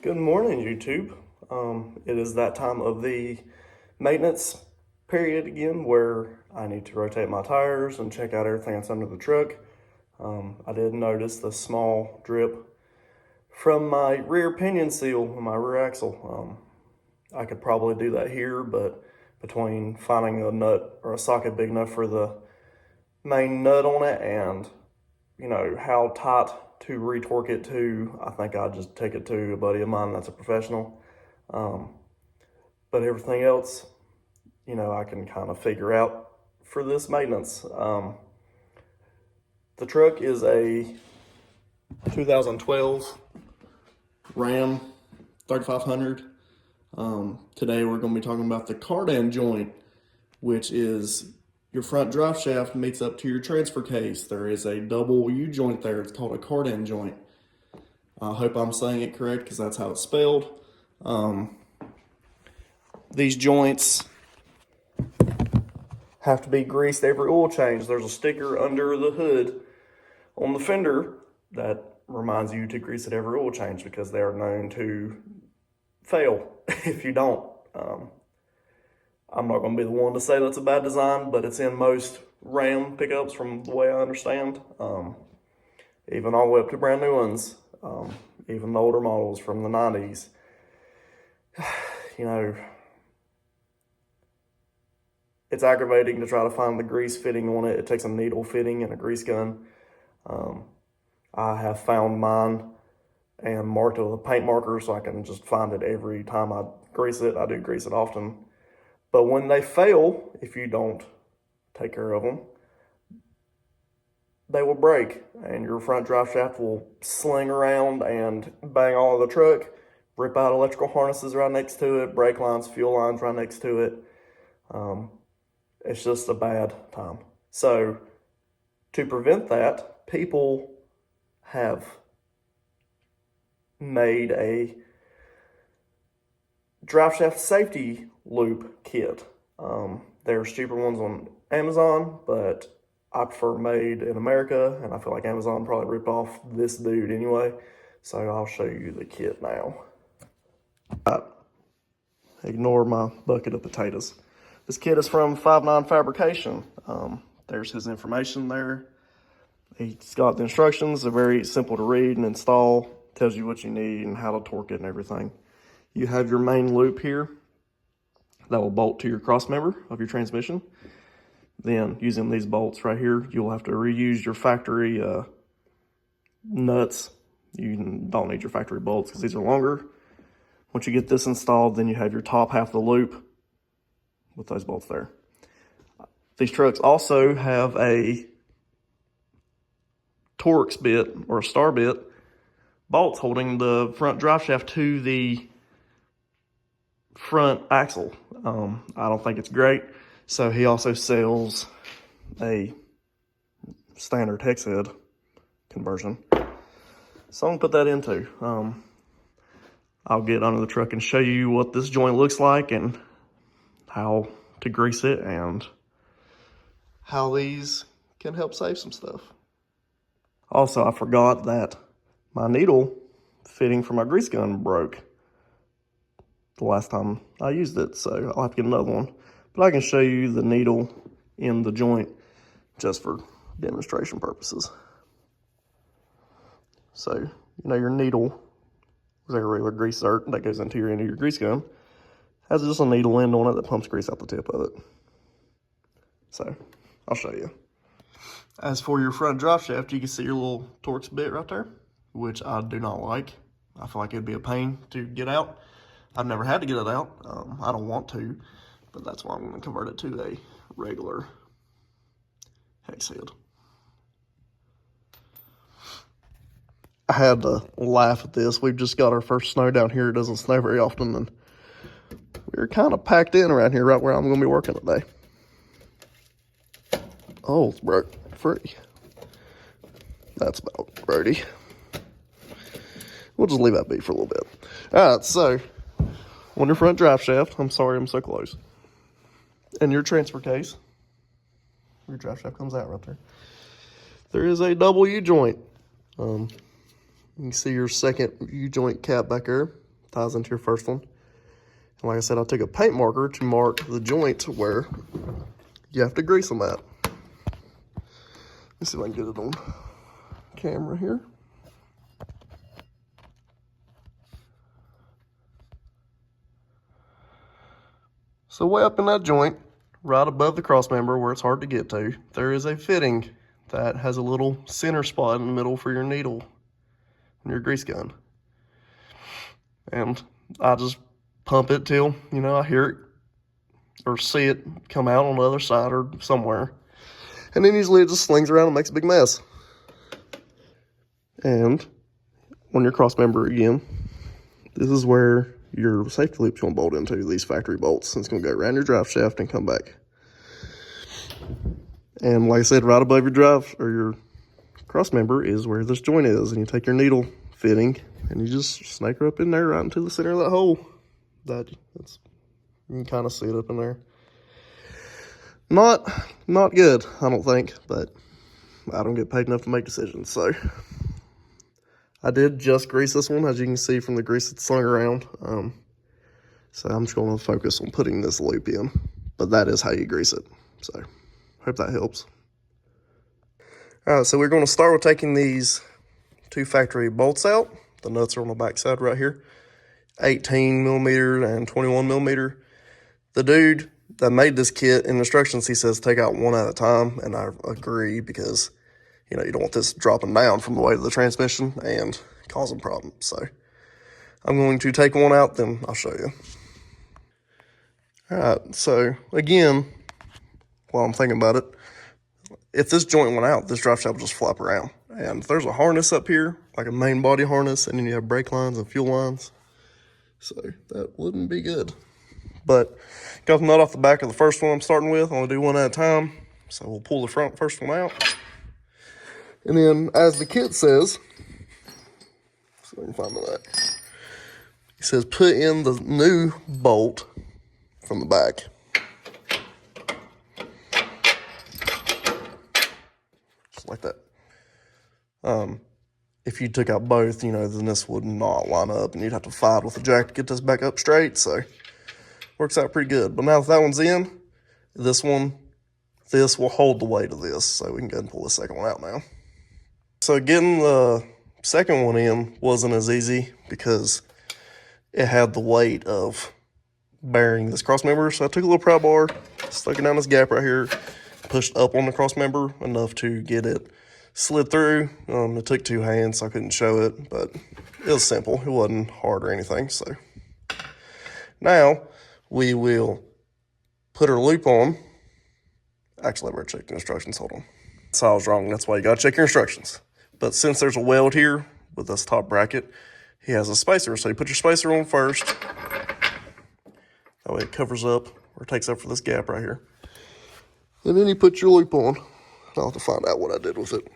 Good morning, YouTube. It is that time of the maintenance period again where I need to rotate my tires and check out everything that's under the truck. I did notice the small drip from my rear pinion seal and my rear axle. I could probably do that here, but between finding a nut or a socket big enough for the main nut on it and how tight to retorque it to, I think I'd just take it to a buddy of mine that's a professional. But everything else, I can kind of figure out for this maintenance. The truck is a 2012 Ram 3500. Today we're going to be talking about the Cardan joint, which is your front drive shaft meets up to your transfer case. There is a double U-joint there. It's called a Cardan joint. I hope I'm saying it correct because that's how it's spelled. These joints have to be greased every oil change. There's a sticker under the hood on the fender that reminds you to grease it every oil change because they are known to fail if you don't. I'm not going to be the one to say that's a bad design, but it's in most Ram pickups from the way I understand. Even all the way up to brand new ones, even the older models from the 90s. It's aggravating to try to find the grease fitting on it. It takes a needle fitting and a grease gun. I have found mine and marked it with a paint marker so I can just find it every time I grease it. I do grease it often. But when they fail, if you don't take care of them, they will break and your front drive shaft will sling around and bang all of the truck, rip out electrical harnesses right next to it, brake lines, fuel lines right next to it. It's just a bad time. So to prevent that, people have made a drive shaft safety loop kit. There's cheaper ones on Amazon, but I prefer made in America, and I feel like Amazon probably ripped off this dude anyway. So I'll show you the kit now. Ignore my bucket of potatoes. This kit is from 59 Fabrication. There's his information there. He's got the instructions. They're very simple to read and install. Tells you what you need and how to torque it and everything. You have your main loop here that will bolt to your cross member of your transmission. Then using these bolts right here, you'll have to reuse your factory nuts. You don't need your factory bolts because these are longer. Once you get this installed, then you have your top half of the loop with those bolts there. These trucks also have a Torx bit or a star bit bolts holding the front drive shaft to the front axle. I don't think it's great. So he also sells a standard hex head conversion. So I'm gonna put that into. I'll get under the truck and show you what this joint looks like and how to grease it and how these can help save some stuff. Also, I forgot that my needle fitting for my grease gun broke the last time I used it, so I'll have to get another one. But I can show you the needle in the joint just for demonstration purposes. So, your needle is like a regular grease zerk that goes into your end of your grease gun. Has just a needle end on it that pumps grease out the tip of it. So, I'll show you. As for your front drive shaft, you can see your little Torx bit right there, which I do not like. I feel like it'd be a pain to get out. I've never had to get it out. I don't want to, but that's why I'm going to convert it to a regular hex head. I had to laugh at this. We've just got our first snow down here. It doesn't snow very often, and we're kind of packed in around here right where I'm going to be working today. Oh, it's broke free. That's about Brody. We'll just leave that be for a little bit. All right, so on your front drive shaft, I'm sorry I'm so close, and your transfer case, your drive shaft comes out right there. There is a double U-joint. You can see your second U-joint cap back there. ties into your first one. And like I said, I took a paint marker to mark the joint where you have to grease them at. Let's see if I can get it on camera here. So way up in that joint, right above the cross member where it's hard to get to, there is a fitting that has a little center spot in the middle for your needle and your grease gun. And I just pump it till, you know, I hear it or see it come out on the other side or somewhere. And then usually it just slings around and makes a big mess. And on your cross member again, this is where your safety loop's gonna bolt into, these factory bolts. And it's gonna go around your drive shaft and come back. And like I said, right above your drive or your cross member is where this joint is. And you take your needle fitting and you just snake her up in there right into the center of that hole. You can kind of see it up in there. Not good, I don't think, but I don't get paid enough to make decisions. So I did just grease this one, as you can see from the grease that's slung around. So I'm just going to focus on putting this loop in, but that is how you grease it. So hope that helps. All right, so we're going to start with taking these two factory bolts out. The nuts are on the back side right here, 18 millimeter and 21 millimeter. The dude that made this kit, in instructions, he says take out one at a time, and I agree because, you know, you don't want this dropping down from the weight of the transmission and causing problems. So I'm going to take one out, then I'll show you. All right, so again, while I'm thinking about it, if this joint went out, this drive shaft will just flop around. And there's a harness up here, like a main body harness, and then you have brake lines and fuel lines. So that wouldn't be good. But got the nut off the back of the first one I'm starting with. I'm gonna do one at a time. So we'll pull the first one out. And then, as the kit says, so I can find that. It says put in the new bolt from the back. Just like that. If you took out both, you know, then this would not line up and you'd have to fight with the jack to get this back up straight. So works out pretty good. But now that that one's in, this will hold the weight of this. So we can go ahead and pull the second one out now. So getting the second one in wasn't as easy because it had the weight of bearing this cross member. So I took a little pry bar, stuck it down this gap right here, pushed up on the cross member enough to get it slid through. It took two hands, so I couldn't show it, but it was simple. It wasn't hard or anything. So now we will put our loop on. Actually, I better check the instructions. Hold on. So I was wrong. That's why you got to check your instructions. But since there's a weld here with this top bracket, he has a spacer. So you put your spacer on first. That way it covers up or takes up for this gap right here. And then you put your loop on. I'll have to find out what I did with it.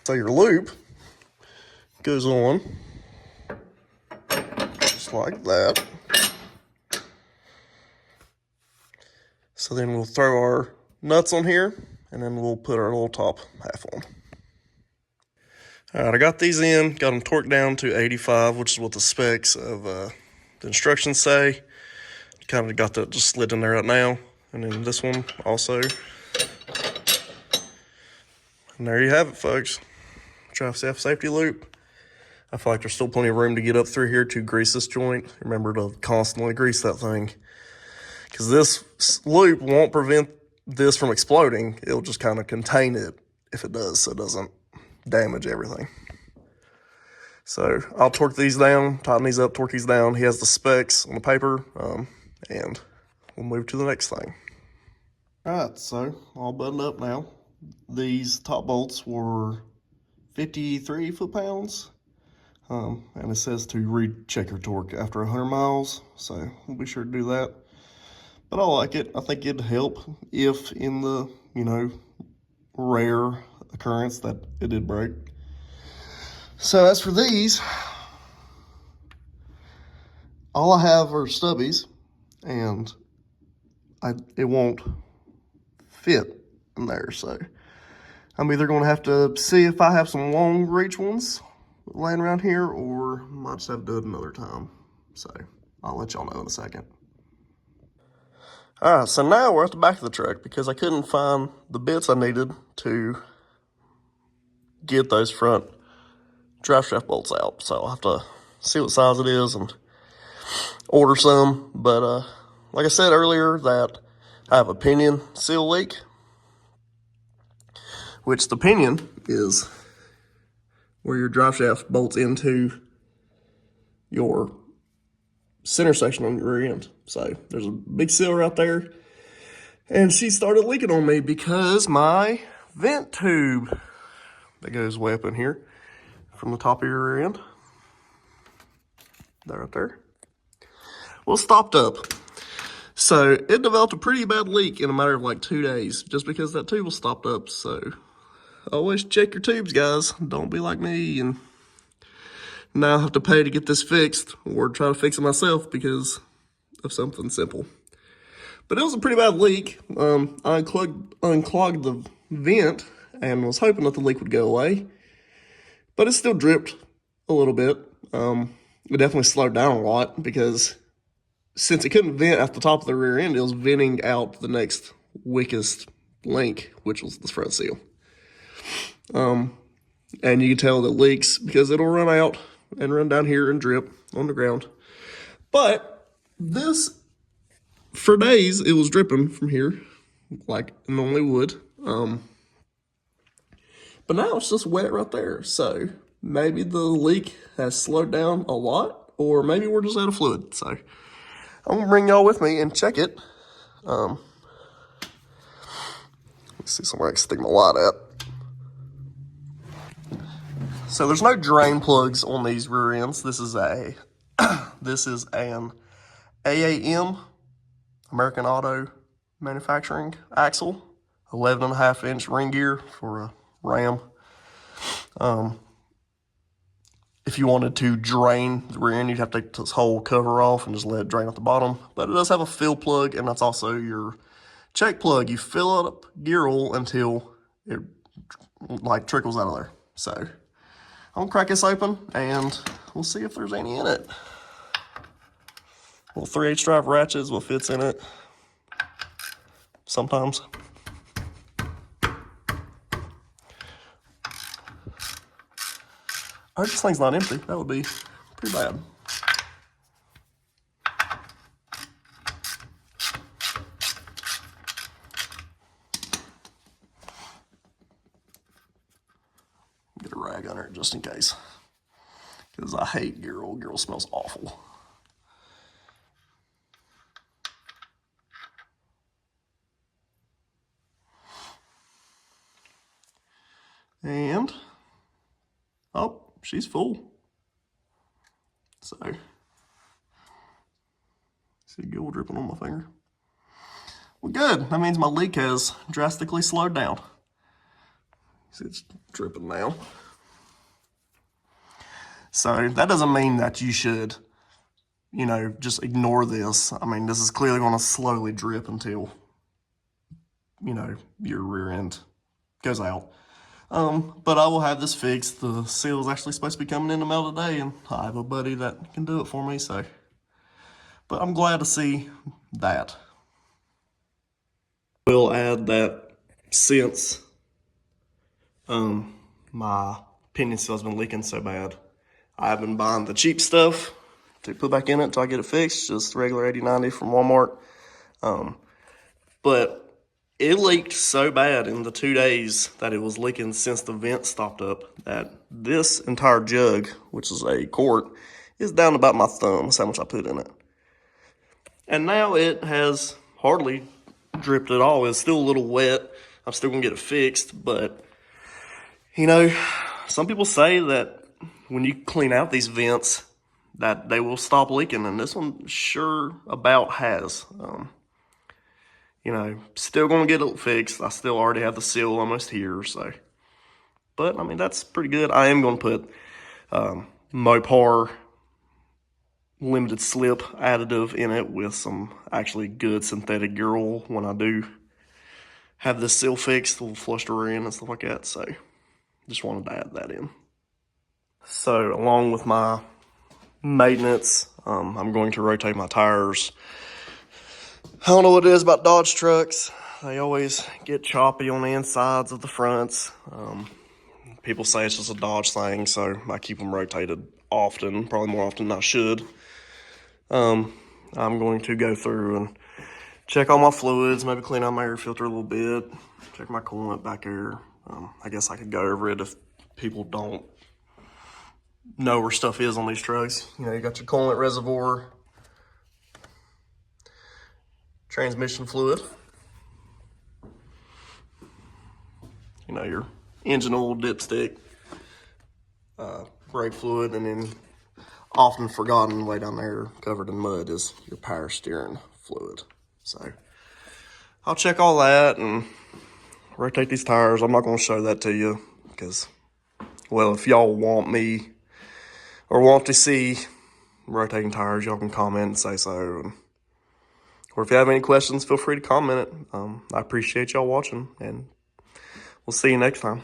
So your loop goes on just like that. So then we'll throw our nuts on here, and then we'll put our little top half on. All right, I got these in, got them torqued down to 85, which is what the specs of the instructions say. Kind of got that just slid in there right now. And then this one also. And there you have it, folks. Drive shaft safety loop. I feel like there's still plenty of room to get up through here to grease this joint. Remember to constantly grease that thing, because this loop won't prevent this from exploding. It'll just kind of contain it if it does, so it doesn't damage everything. So I'll torque these down, tighten these up, torque these down. He has the specs on the paper, and we'll move to the next thing. All right, so all buttoned up now. These top bolts were 53 foot-pounds, and it says to recheck your torque after 100 miles, so we'll be sure to do that. But I like it. I think it'd help if in the, you know, rare occurrence that it did break. So as for these, all I have are stubbies, and it won't fit in there. So I'm either going to have to see if I have some long reach ones laying around here, or might just have to do it another time. So I'll let y'all know in a second. All right, so now we're at the back of the truck because I couldn't find the bits I needed to get those front drive shaft bolts out. So I'll have to see what size it is and order some. But like I said earlier, that I have a pinion seal leak, which the pinion is where your drive shaft bolts into your center section on your rear end. So there's a big seal right there. And she started leaking on me because my vent tube that goes way up in here from the top of your rear end, that right there, was stopped up. So it developed a pretty bad leak in a matter of like 2 days just because that tube was stopped up. So always check your tubes, guys. Don't be like me and now have to pay to get this fixed or try to fix it myself because of something simple. But it was a pretty bad leak. I unclogged the vent and was hoping that the leak would go away. But it still dripped a little bit. It definitely slowed down a lot because since it couldn't vent at the top of the rear end, it was venting out the next weakest link, which was the front seal. And you can tell that it leaks because it'll run out and run down here and drip on the ground. But this, for days, it was dripping from here like it normally would. But now it's just wet right there. So maybe the leak has slowed down a lot, or maybe we're just out of fluid. So I'm gonna bring y'all with me and check it. Let's see somewhere I can stick my light at. So there's no drain plugs on these rear ends. This is an AAM, American Auto Manufacturing axle, 11.5-inch ring gear for a Ram. If you wanted to drain the rear end, you'd have to take this whole cover off and just let it drain at the bottom. But it does have a fill plug, and that's also your check plug. You fill up gear oil until it like trickles out of there. So I'm gonna crack this open and we'll see if there's any in it. Little 3/8 drive ratchets, what fits in it sometimes. I hope this thing's not empty. That would be pretty bad. Get a rag under it just in case. Because I hate gear oil. Gear oil smells awful. And, oh, she's full. So, see gear oil dripping on my finger. Well, good. That means my leak has drastically slowed down. See, it's dripping now. So that doesn't mean that you should, you know, just ignore this. I mean, this is clearly going to slowly drip until, you know, your rear end goes out. But I will have this fixed. The seal is actually supposed to be coming in the mail today, and I have a buddy that can do it for me, so. But I'm glad to see that. We'll add that since my pinion seal has been leaking so bad, I've been buying the cheap stuff to put back in it until I get it fixed, just regular 80/90 from Walmart. But it leaked so bad in the 2 days that it was leaking since the vent stopped up that this entire jug, which is a quart, is down about my thumb. That's how much I put in it. And now it has hardly dripped at all. It's still a little wet. I'm still gonna get it fixed, but you know, some people say that when you clean out these vents that they will stop leaking, and this one sure about has. You know, still gonna get it fixed. I still already have the seal almost here, so. But I mean, that's pretty good. I am gonna put Mopar limited slip additive in it with some actually good synthetic gear oil when I do have this seal fixed, the flush rear end and stuff like that. So just wanted to add that in. So along with my maintenance, I'm going to rotate my tires. I don't know what it is about Dodge trucks. They always get choppy on the insides of the fronts. People say it's just a Dodge thing, so I keep them rotated often, probably more often than I should. I'm going to go through and check all my fluids, maybe clean out my air filter a little bit, check my coolant back here. I guess I could go over it if people don't know where stuff is on these trucks. You know, you got your coolant reservoir, transmission fluid, you know, your engine oil, dipstick, brake fluid, and then often forgotten way down there covered in mud is your power steering fluid. So I'll check all that and rotate these tires. I'm not going to show that to you because, well, if y'all want me or want to see rotating tires, y'all can comment and say so. Or if you have any questions, feel free to comment it. I appreciate y'all watching, and we'll see you next time.